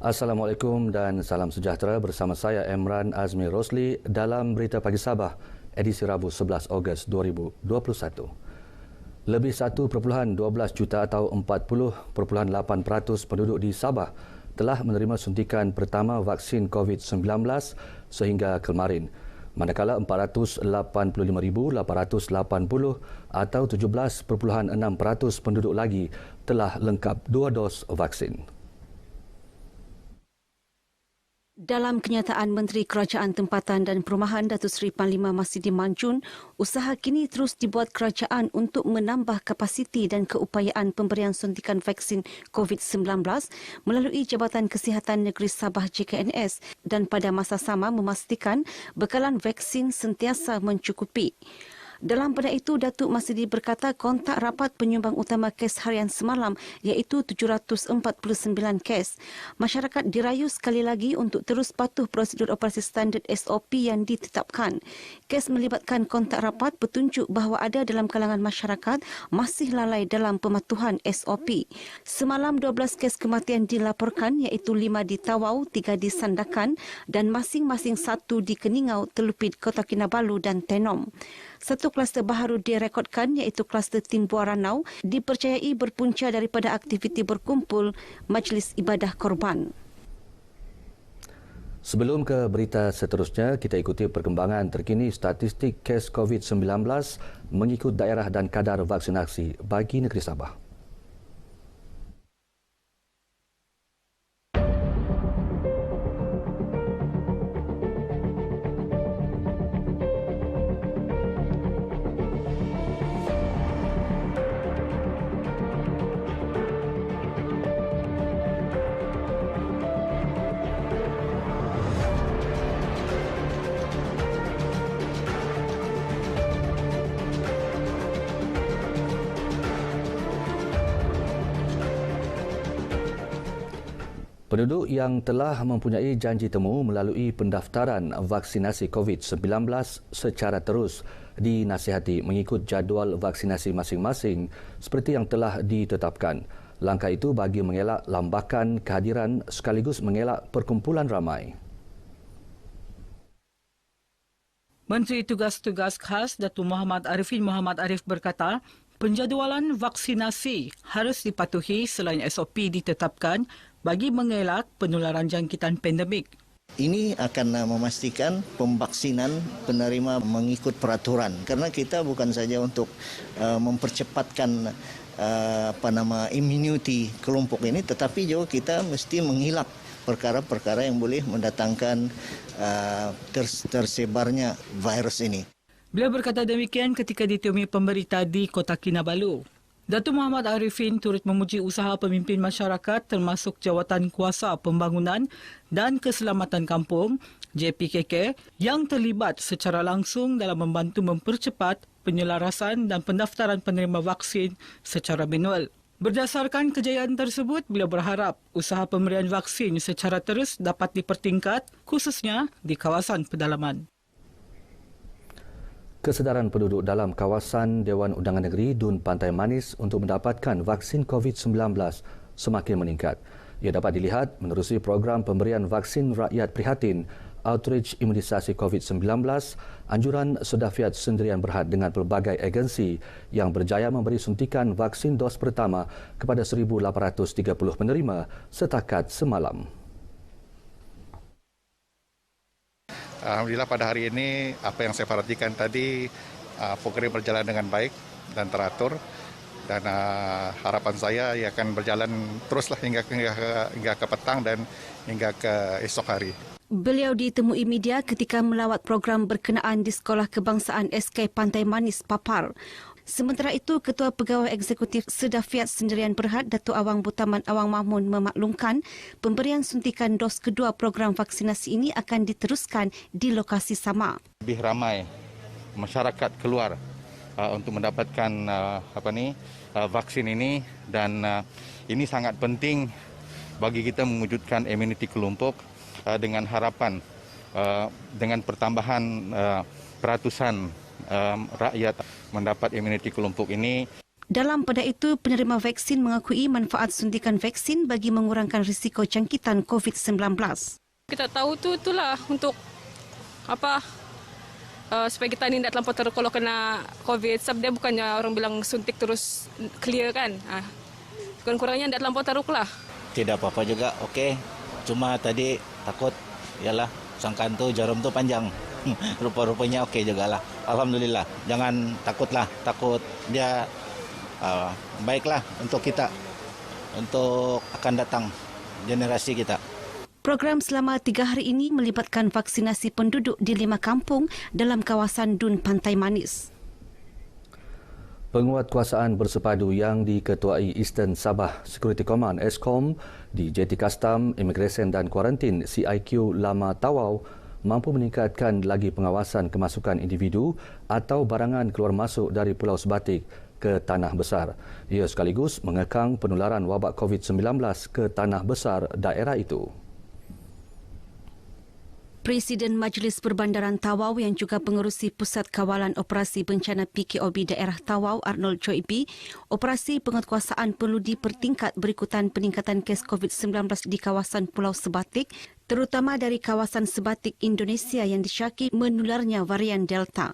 Assalamualaikum dan salam sejahtera, bersama saya Emran Azmi Rosli dalam Berita Pagi Sabah, edisi Rabu 11 Ogos 2021. Lebih 1.12 juta atau 40.8% penduduk di Sabah telah menerima suntikan pertama vaksin COVID-19 sehingga kemarin, manakala 485,880 atau 17.6% penduduk lagi telah lengkap 2 dos vaksin. Dalam kenyataan Menteri Kerajaan Tempatan dan Perumahan Datuk Seri Panglima Masidi Manjun, usaha kini terus dibuat kerajaan untuk menambah kapasiti dan keupayaan pemberian suntikan vaksin COVID-19 melalui Jabatan Kesihatan Negeri Sabah JKNS dan pada masa sama memastikan bekalan vaksin sentiasa mencukupi. Dalam pada itu, Datuk Masidi berkata kontak rapat penyumbang utama kes harian semalam iaitu 749 kes. Masyarakat dirayu sekali lagi untuk terus patuh prosedur operasi standard SOP yang ditetapkan. Kes melibatkan kontak rapat bertunjuk bahawa ada dalam kalangan masyarakat masih lalai dalam pematuhan SOP. Semalam 12 kes kematian dilaporkan iaitu 5 di Tawau, 3 di Sandakan dan masing-masing 1 di Keningau, Telupit, Kota Kinabalu dan Tenom. Satu kluster baharu direkodkan iaitu kluster Timbuar Ranau dipercayai berpunca daripada aktiviti berkumpul majlis ibadah korban. Sebelum ke berita seterusnya, kita ikuti perkembangan terkini statistik kes COVID-19 mengikut daerah dan kadar vaksinasi bagi negeri Sabah. Penduduk yang telah mempunyai janji temu melalui pendaftaran vaksinasi COVID-19 secara terus dinasihati mengikut jadual vaksinasi masing-masing seperti yang telah ditetapkan. Langkah itu bagi mengelak lambakan kehadiran sekaligus mengelak perkumpulan ramai. Menteri Tugas-Tugas Khas Datuk Muhammad Arifin Muhammad Arif berkata, penjadualan vaksinasi harus dipatuhi selain SOP ditetapkan bagi mengelak penularan jangkitan pandemik. Ini akan memastikan pemvaksinan penerima mengikut peraturan. Karena kita bukan saja untuk mempercepatkan immunity kelompok ini, tetapi juga kita mesti mengelak perkara-perkara yang boleh mendatangkan tersebarnya virus ini. Beliau berkata demikian ketika ditemui pemberita di Kota Kinabalu. Datuk Muhammad Arifin turut memuji usaha pemimpin masyarakat termasuk Jawatan Kuasa Pembangunan dan Keselamatan Kampung JPKK yang terlibat secara langsung dalam membantu mempercepat penyelarasan dan pendaftaran penerima vaksin secara manual. Berdasarkan kejayaan tersebut, beliau berharap usaha pemberian vaksin secara terus dapat dipertingkat khususnya di kawasan pedalaman. Kesedaran penduduk dalam kawasan Dewan Undangan Negeri Dun Pantai Manis untuk mendapatkan vaksin COVID-19 semakin meningkat. Ia dapat dilihat menerusi program pemberian vaksin rakyat prihatin, outreach imunisasi COVID-19, anjuran Sedafiat Sendirian Berhad dengan pelbagai agensi yang berjaya memberi suntikan vaksin dos pertama kepada 1,830 penerima setakat semalam. Alhamdulillah pada hari ini apa yang saya perhatikan tadi program berjalan dengan baik dan teratur dan harapan saya ia akan berjalan teruslah hingga ke petang dan hingga ke esok hari. Beliau ditemui media ketika melawat program berkenaan di Sekolah Kebangsaan SK Pantai Manis Papar. Sementara itu, Ketua Pegawai Eksekutif Sedafiat Sendirian Berhad, Datuk Awang Butaman Awang Mahmun memaklumkan pemberian suntikan dos kedua program vaksinasi ini akan diteruskan di lokasi sama. Lebih ramai masyarakat keluar untuk mendapatkan vaksin ini dan ini sangat penting bagi kita mewujudkan immunity kelompok dengan harapan dengan pertambahan peratusan rakyat mendapat immunity kelompok ini. Dalam pada itu, penerima vaksin mengakui manfaat suntikan vaksin bagi mengurangkan risiko jangkitan COVID-19. Kita tahu itulah untuk supaya kita ni tak terlampau teruk kalau kena COVID. Sebab dia bukannya orang bilang suntik terus clear kan. Kurang-kurangnya tak terlampau teruk lah. Tidak apa-apa juga, okey. Cuma tadi takut, yalah, sangkaan tu jarum tu panjang. Rupa-rupanya okey jugalah. Alhamdulillah, jangan takutlah. Takut dia baiklah untuk kita, untuk akan datang generasi kita. Program selama 3 hari ini melibatkan vaksinasi penduduk di 5 kampung dalam kawasan Dun Pantai Manis. Penguatkuasaan bersepadu yang diketuai Eastern Sabah Security Command ESCOM di JT Custom, Immigration dan Kuarantin CIQ Lama Tawau mampu meningkatkan lagi pengawasan kemasukan individu atau barangan keluar masuk dari Pulau Sebatik ke Tanah Besar. Ia sekaligus mengekang penularan wabak COVID-19 ke Tanah Besar daerah itu. Presiden Majlis Perbandaran Tawau yang juga pengerusi Pusat Kawalan Operasi Bencana PKOB Daerah Tawau Arnold Joibi, operasi penguatkuasaan perlu dipertingkat berikutan peningkatan kes COVID-19 di kawasan Pulau Sebatik, terutama dari kawasan Sebatik Indonesia yang disyaki menularnya varian Delta.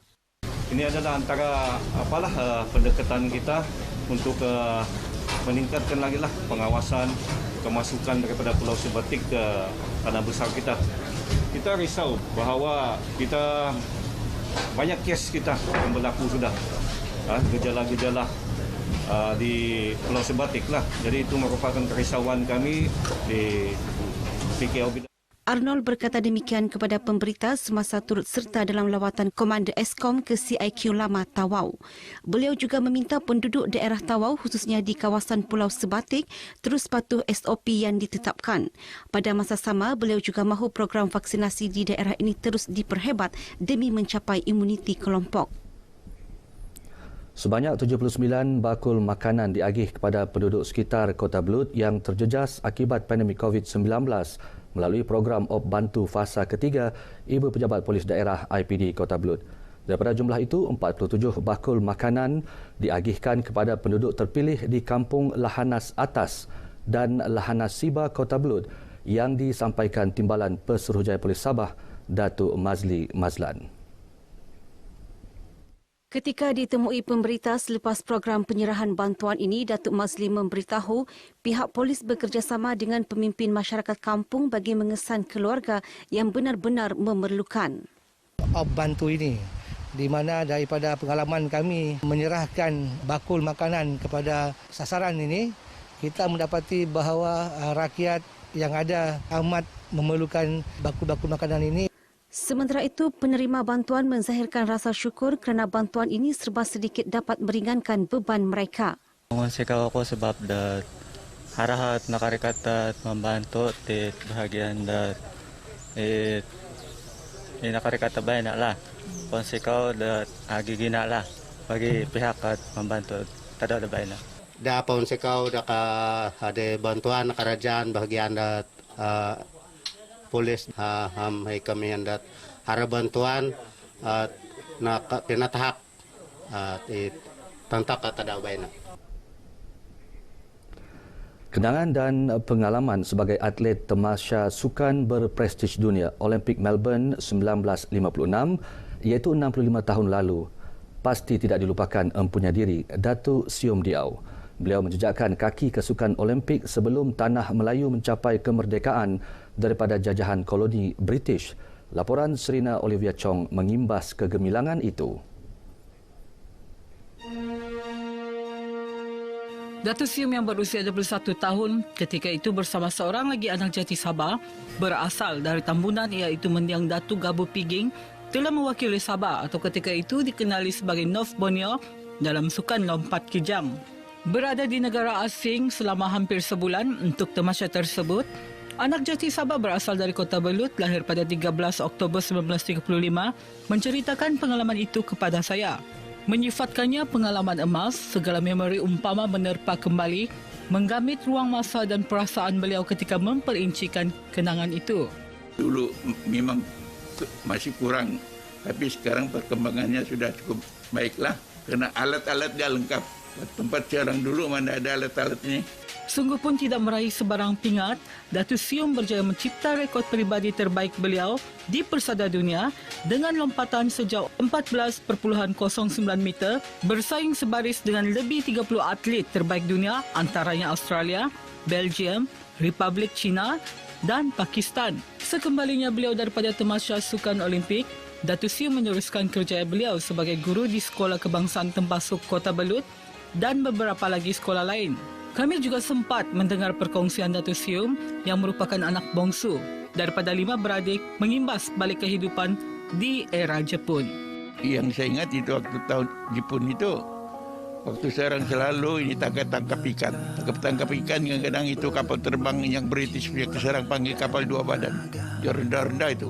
Ini adalah antara pendekatan kita untuk meningkatkan lagi lah pengawasan kemasukan daripada Pulau Sebatik ke Tanah Besar kita. Kita risau bahawa kita banyak kes kita yang berlaku sudah gejala-gejala di Pulau Sebatik lah. Jadi itu merupakan kerisauan kami di PKOB. Arnold berkata demikian kepada pemberita semasa turut serta dalam lawatan Komander ESCOM ke CIQ Lama Tawau. Beliau juga meminta penduduk daerah Tawau khususnya di kawasan Pulau Sebatik terus patuh SOP yang ditetapkan. Pada masa sama, beliau juga mahu program vaksinasi di daerah ini terus diperhebat demi mencapai imuniti kelompok. Sebanyak 79 bakul makanan diagih kepada penduduk sekitar Kota Belud yang terjejas akibat pandemik COVID-19 melalui program Op Bantu Fasa ketiga Ibu Pejabat Polis Daerah IPD Kota Belud. Daripada jumlah itu, 47 bakul makanan diagihkan kepada penduduk terpilih di Kampung Lahanas Atas dan Lahanas Siba Kota Belud yang disampaikan Timbalan Pesuruhjaya Polis Sabah, Datuk Mazli Mazlan. Ketika ditemui pemberita selepas program penyerahan bantuan ini, Datuk Mazli memberitahu pihak polis bekerjasama dengan pemimpin masyarakat kampung bagi mengesan keluarga yang benar-benar memerlukan. Op Bantu ini, di mana daripada pengalaman kami menyerahkan bakul makanan kepada sasaran ini, kita mendapati bahawa rakyat yang ada amat memerlukan bakul-bakul makanan ini. Sementara itu, penerima bantuan menzahirkan rasa syukur kerana bantuan ini serba sedikit dapat meringankan beban mereka. Saya kau aku sebab dat harahat nakarikata membantu di bahagian dat nakarikata banyak lah. Konsekau dat agigina lah bagi pihak membantu tidak ada banyak. Da konsekau dak ada bantuan kerajaan bahagian dat polis hai kami andat hara bantuan na pinatahak tantak kata dawaina. Kenangan dan pengalaman sebagai atlet tamasya sukan berprestij dunia Olimpik Melbourne 1956 iaitu 65 tahun lalu pasti tidak dilupakan empunya diri Datuk Siom Diau. Beliau menjejakkan kaki ke sukan Olimpik sebelum tanah Melayu mencapai kemerdekaan daripada jajahan koloni British. Laporan Serina Olivia Chong mengimbas kegemilangan itu. Datuk Siom yang berusia 21 tahun ketika itu bersama seorang lagi anak jati Sabah berasal dari Tambunan iaitu mendiang Datuk Gabu Piging telah mewakili Sabah atau ketika itu dikenali sebagai North Borneo dalam sukan lompat kijam. Berada di negara asing selama hampir sebulan untuk tamasya tersebut, anak jati Sabah berasal dari Kota Belud lahir pada 13 Oktober 1935 menceritakan pengalaman itu kepada saya. Menyifatkannya pengalaman emas, segala memori umpama menerpa kembali, menggamit ruang masa dan perasaan beliau ketika memperincikan kenangan itu. Dulu memang masih kurang, tapi sekarang perkembangannya sudah cukup baiklah, kerana alat-alatnya lengkap. Tempat sekarang dulu mana ada alat-alatnya. Sungguh pun tidak meraih sebarang pingat, Datuk Sium berjaya mencipta rekod peribadi terbaik beliau di persada dunia dengan lompatan sejauh 14.09 meter bersaing sebaris dengan lebih 30 atlet terbaik dunia antaranya Australia, Belgium, Republik China dan Pakistan. Sekembalinya beliau daripada Tamasya Sukan Olimpik, Datuk Sium meneruskan kerjaya beliau sebagai guru di Sekolah Kebangsaan Tempasuk Kota Belud dan beberapa lagi sekolah lain. Kami juga sempat mendengar perkongsian Datuk Sium yang merupakan anak bongsu daripada 5 beradik mengimbas balik kehidupan di era Jepun. Yang saya ingat itu waktu tahun Jepun itu, waktu sekarang selalu ini tangkap ikan. Tangkap ikan kadang-kadang itu kapal terbang yang British punya keserang panggil kapal 2 badan. Yang rendah-rendah itu.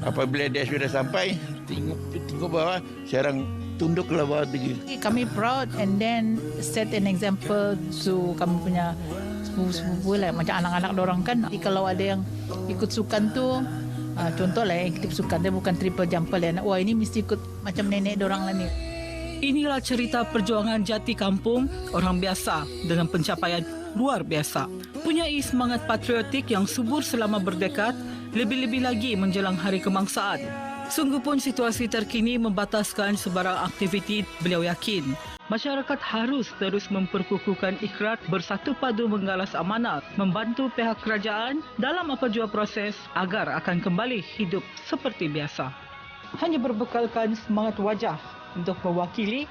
Apabila dia sudah sampai, tengok bawah, serang tunduklah bawah tinggi. Kami proud and then set an example to kami punya sepupu-sepupu lah. Macam anak-anak dorang kan, kalau ada yang ikut sukan tu, contohlah yang ikut sukan dia bukan triple jumper lah. Wah ini mesti ikut macam nenek dorang lah ni. Inilah cerita perjuangan jati kampung orang biasa dengan pencapaian luar biasa. Punyai semangat patriotik yang subur selama berdekad, lebih-lebih lagi menjelang Hari Kebangsaan. Sungguh pun situasi terkini membataskan sebarang aktiviti. Beliau yakin masyarakat harus terus memperkukuhkan ikrar bersatu padu menggalas amanat, membantu pihak kerajaan dalam apa jua proses agar akan kembali hidup seperti biasa. Hanya berbekalkan semangat wajah untuk mewakili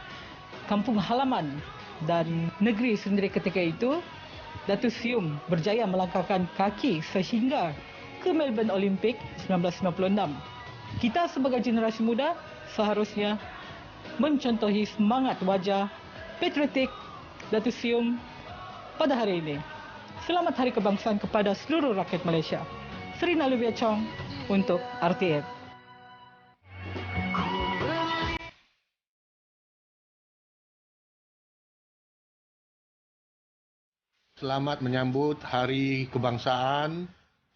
kampung halaman dan negeri sendiri ketika itu, Datuk Sium berjaya melangkahkan kaki sehingga ke Melbourne Olympic 1996. Kita sebagai generasi muda seharusnya mencontohi semangat wajah patriotik Datuk Sium pada hari ini. Selamat Hari Kebangsaan kepada seluruh rakyat Malaysia. Serina Luvia Chong untuk RTM. Selamat menyambut Hari Kebangsaan.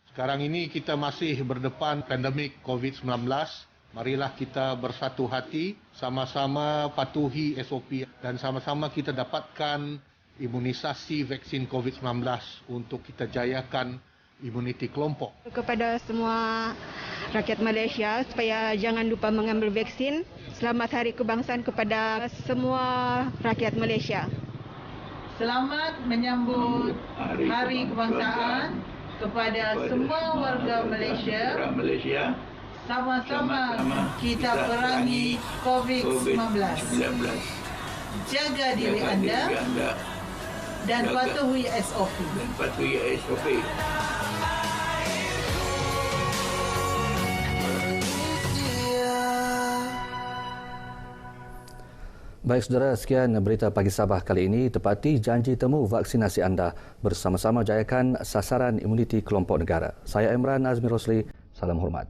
Sekarang ini kita masih berdepan pandemik COVID-19. Marilah kita bersatu hati, sama-sama patuhi SOP dan sama-sama kita dapatkan imunisasi vaksin COVID-19 untuk kita jayakan imuniti kelompok. Kepada semua rakyat Malaysia supaya jangan lupa mengambil vaksin. Selamat Hari Kebangsaan kepada semua rakyat Malaysia. Selamat menyambut Hari Kebangsaan kepada semua warga Malaysia. Sama-sama kita perangi COVID-19. Jaga diri anda dan patuhi SOP. Baik saudara, sekian berita Pagi Sabah kali ini. Tepati janji temu vaksinasi anda bersama-sama jayakan sasaran imuniti kelompok negara. Saya Emran Azmi Rosli, salam hormat.